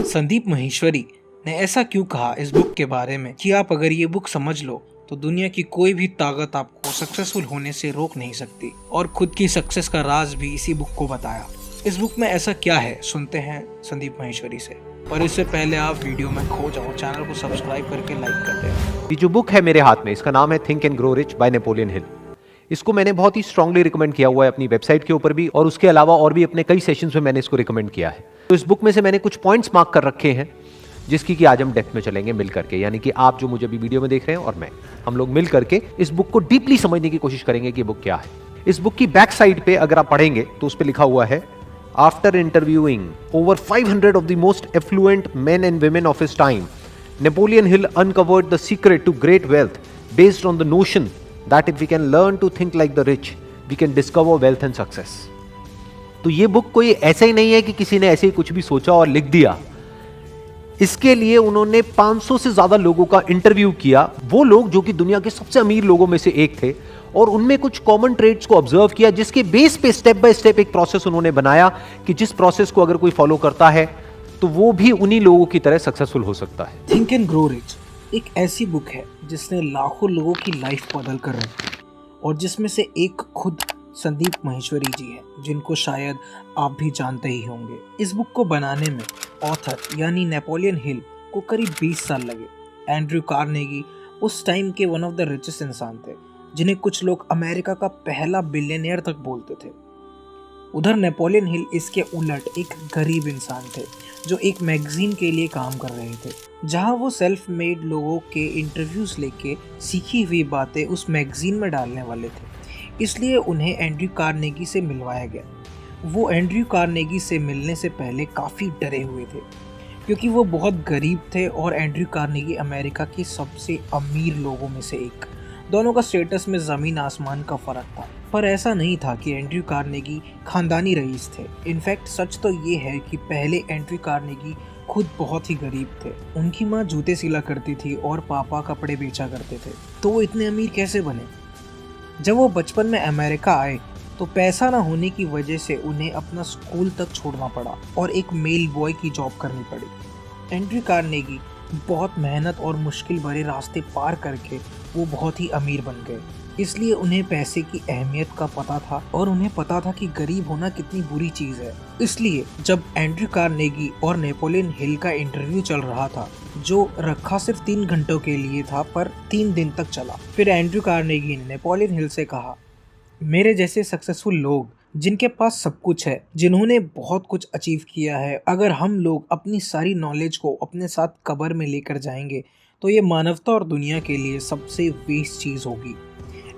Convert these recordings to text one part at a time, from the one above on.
संदीप माहेश्वरी ने ऐसा क्यों कहा इस बुक के बारे में कि आप अगर ये बुक समझ लो तो दुनिया की कोई भी ताकत आपको सक्सेसफुल होने से रोक नहीं सकती, और खुद की सक्सेस का राज भी इसी बुक को बताया। इस बुक में ऐसा क्या है, सुनते हैं संदीप माहेश्वरी से। पर इससे पहले आप वीडियो में खो जाओ, चैनल को सब्सक्राइब करके लाइक कर दें। ये जो बुक है मेरे हाथ में, इसका नाम है think and grow rich by Napoleon Hill. इसको मैंने बहुत ही स्ट्रांगली रिकमेंड किया हुआ है अपनी वेबसाइट के ऊपर भी, और उसके अलावा और भी अपने कई सेशंस में मैंने इसको रिकमेंड किया है। तो इस बुक में से मैंने कुछ पॉइंट्स मार्क कर रखे हैं जिसकी कि आज हम डेप्थ में चलेंगे मिल करके, यानी कि आप जो मुझे अभी वीडियो में देख रहे हैं और मैं, हम लोग मिल करके इस बुक को डीपली समझने की कोशिश करेंगे कि बुक क्या है। इस बुक की बैक साइड पे अगर आप पढ़ेंगे तो उस पर लिखा हुआ है, after interviewing over 500 of the most affluent men and women of his time, Napoleon Hill uncovered the secret to great wealth based on the notion that if we can learn to think like the rich, we can discover wealth and success. तो ये book कोई ऐसा ही नहीं है कि किसी ने ऐसे ही कुछ भी सोचा और लिख दिया। इसके लिए उन्होंने 500 से ज्यादा लोगों का इंटरव्यू किया, वो लोग जो कि दुनिया के सबसे अमीर लोगों में से एक थे, और उनमें कुछ कॉमन ट्रेड्स को ऑब्जर्व किया, जिसके बेस पे स्टेप बाय स्टेप एक प्रोसेस उन्होंने बनाया कि जिस प्रोसेस को अगर कोई फॉलो करता है तो वो भी उन्हीं लोगों की तरह सक्सेसफुल हो सकता है। थिंक एंड ग्रो रिच एक ऐसी बुक है जिसने लाखों लोगों की लाइफ बदल कर रखी है, और जिसमें से एक खुद संदीप माहेश्वरी जी हैं, जिनको शायद आप भी जानते ही होंगे। इस बुक को बनाने में ऑथर यानी नेपोलियन हिल को करीब 20 साल लगे। एंड्रयू कार्नेगी उस टाइम के वन ऑफ द रिचेस्ट इंसान थे, जिन्हें कुछ लोग अमेरिका का पहला बिलियनियर तक बोलते थे। उधर नेपोलियन हिल इसके उलट एक गरीब इंसान थे, जो एक मैगजीन के लिए काम कर रहे थे, जहां वो सेल्फ मेड लोगों के इंटरव्यूज लेके सीखी हुई बातें उस मैगजीन में डालने वाले थे। इसलिए उन्हें एंड्रयू कार्नेगी से मिलवाया गया। वो एंड्रयू कार्नेगी से मिलने से पहले काफ़ी डरे हुए थे, क्योंकि वो बहुत गरीब थे और एंड्रयू कार्नेगी अमेरिका के सबसे अमीर लोगों में से एक। दोनों का स्टेटस में ज़मीन आसमान का फ़र्क था। पर ऐसा नहीं था कि एंड्रयू कार्नेगी खानदानी रईस थे। इनफैक्ट सच तो ये है कि पहले एंड्रयू कार्नेगी खुद बहुत ही गरीब थे। उनकी माँ जूते सिला करती थी और पापा कपड़े बेचा करते थे। तो वो इतने अमीर कैसे बने? जब वो बचपन में अमेरिका आए तो पैसा ना होने की वजह से उन्हें अपना स्कूल तक छोड़ना पड़ा और एक मेल बॉय की जॉब करनी पड़ी। एंड्रयू कार्नेगी बहुत मेहनत और मुश्किल भरे रास्ते पार करके वो बहुत ही अमीर बन गए। इसलिए उन्हें पैसे की अहमियत का पता था, और उन्हें पता था कि गरीब होना कितनी बुरी चीज़ है। इसलिए जब एंड्रयू कार्नेगी और नेपोलियन हिल का इंटरव्यू चल रहा था, जो रखा सिर्फ 3 घंटों के लिए था पर 3 दिन तक चला, फिर एंड्रयू कार्नेगी ने नेपोलियन हिल से कहा, मेरे जैसे सक्सेसफुल लोग जिनके पास सब कुछ है, जिन्होंने बहुत कुछ अचीव किया है, अगर हम लोग अपनी सारी नॉलेज को अपने साथ कब्र में लेकर जाएंगे तो ये मानवता और दुनिया के लिए सबसे वेस्ट चीज़ होगी।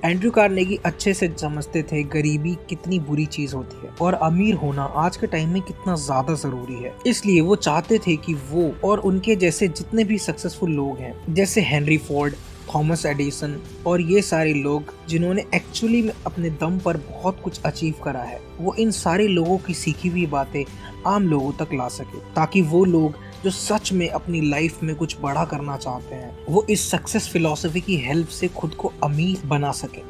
एंड्रयू कार्नेगी अच्छे से समझते थे गरीबी कितनी बुरी चीज़ होती है और अमीर होना आज के टाइम में कितना ज़्यादा ज़रूरी है। इसलिए वो चाहते थे कि वो और उनके जैसे जितने भी सक्सेसफुल लोग हैं, जैसे हेनरी फोर्ड, थॉमस एडिसन और ये सारे लोग जिन्होंने एक्चुअली में अपने दम पर बहुत कुछ अचीव करा है, वो इन सारे लोगों की सीखी हुई बातें आम लोगों तक ला सके, ताकि वो लोग जो सच में अपनी लाइफ में कुछ बड़ा करना चाहते हैं, वो इस सक्सेस फिलॉसफी की हेल्प से खुद को अमीर बना सके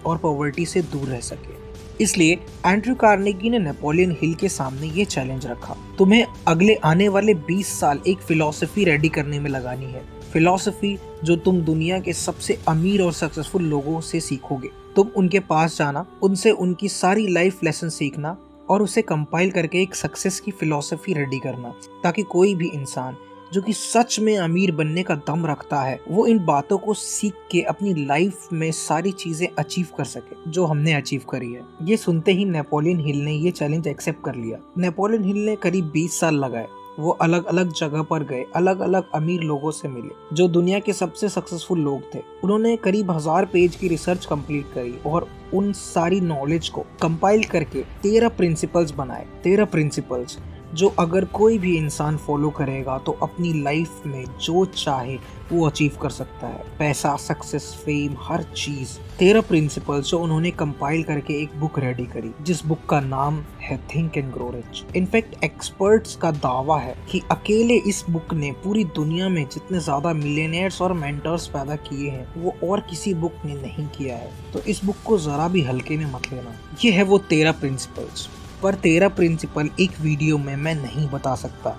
और पॉवर्टी से दूर रह सके। इसलिए एंड्रयू कार्नेगी ने नेपोलियन हिल के सामने ये चैलेंज रखा, तुम्हें अगले आने वाले 20 साल एक फिलॉसफी रेडी करने में लगानी है। फिलॉसफी जो तुम दुनिया के सबसे अमीर और सक्सेसफुल लोगों से सीखोगे। तुम उनके पास जाना, उनसे उनकी सारी लाइफ लेसन सीखना और उसे कंपाइल करके एक सक्सेस की फिलॉसफी रेडी करना, ताकि कोई भी इंसान जो कि सच में अमीर बनने का दम रखता है, वो इन बातों को सीख के अपनी लाइफ में सारी चीजें अचीव कर सके जो हमने अचीव करी है। ये सुनते ही नेपोलियन हिल ने ये चैलेंज एक्सेप्ट कर लिया। नेपोलियन हिल ने करीब 20 साल लगाए। वो अलग अलग जगह पर गए, अलग अलग अमीर लोगों से मिले जो दुनिया के सबसे सक्सेसफुल लोग थे। उन्होंने करीब 1000 पेज की रिसर्च कंप्लीट करी और उन सारी नॉलेज को कंपाइल करके 13 प्रिंसिपल्स बनाए। 13 प्रिंसिपल्स जो अगर कोई भी इंसान फॉलो करेगा तो अपनी लाइफ में जो चाहे वो अचीव कर सकता है, पैसा, सक्सेस, फेम, हर चीज। 13 प्रिंसिपल्स जो उन्होंने कंपाइल करके एक बुक रेडी करी, जिस बुक का नाम है think and grow rich. In fact experts का दावा है कि अकेले इस बुक ने पूरी दुनिया में जितने ज्यादा मिलियनेयर्स और मेंटर्स पैदा किए हैं, वो और किसी बुक ने नहीं किया है। तो इस बुक को जरा भी हल्के में मत लेना। ये है वो 13 प्रिंसिपल्स। पर 13 प्रिंसिपल एक वीडियो में मैं नहीं बता सकता,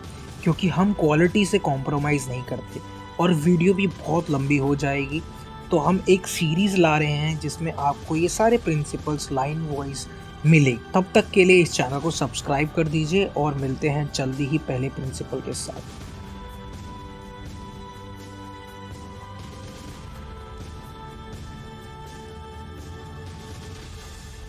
क्योंकि हम क्वालिटी से कॉम्प्रोमाइज़ नहीं करते और वीडियो भी बहुत लंबी हो जाएगी। तो हम एक सीरीज़ ला रहे हैं जिसमें आपको ये सारे प्रिंसिपल्स लाइन वाइज मिले। तब तक के लिए इस चैनल को सब्सक्राइब कर दीजिए और मिलते हैं जल्दी ही पहले प्रिंसिपल के साथ।